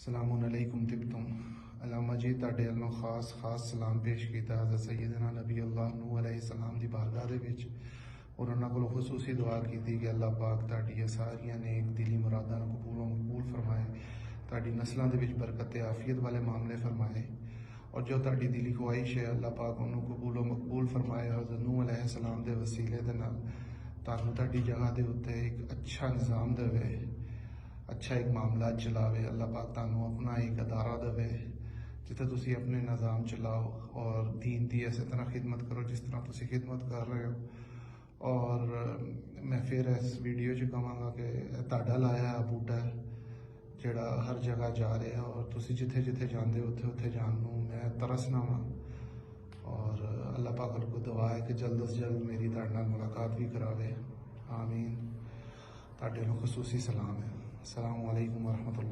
السلام علیکم تبتم علامہ جی تہاڈے ਵੱਲੋਂ ਖਾਸ ਸਲਾਮ ਪੇਸ਼ ਕੀਤਾ حضرت سیدنا نبی اللہ نوح علیہ السلام دی بارگاہ دے وچ اور انہاں کولوں خصوصی دعا کیتی کہ اللہ پاک تہاڈیاں ساریاں نیک دلی مراداں نوں قبول و مقبول فرمائے، تہاڈی نسلاں دے وچ برکت عافیت والے معاملے فرمائے، اور جو تہاڈی دلی خواہش ہے اللہ پاک انہوں قبول و مقبول فرمائے۔ حضرت نوح علیہ السلام دے وسیلے دے نال تانوں تہاڈی جگہ دے اوتے ایک اچھا نظام دے، اچھا ایک معاملات چلاوے۔ اللہ پاک تانوں اپنا ایک ادارہ دے جتے تسی اپنے نظام چلاؤ اور دین دی اسی طرح خدمت کرو جس طرح تسی خدمت کر رہے ہو۔ اور میں پھر اس ویڈیو چ کہاں گا کہ تہاڈا لایا بوٹا ہے جڑا ہر جگہ جا رہا ہے، اور تسی جتھے جتھے جاندے ہو اتھے جان نوں میں ترسنا وا، اور اللہ پاک کو دعا ہے کہ جلد از جلد میری تہاڈے نال ملاقات بھی کراوے۔ آمین۔ تہاڈے نوں خصوصی سلام ہے۔ السلام علیکم ورحمۃ اللہ۔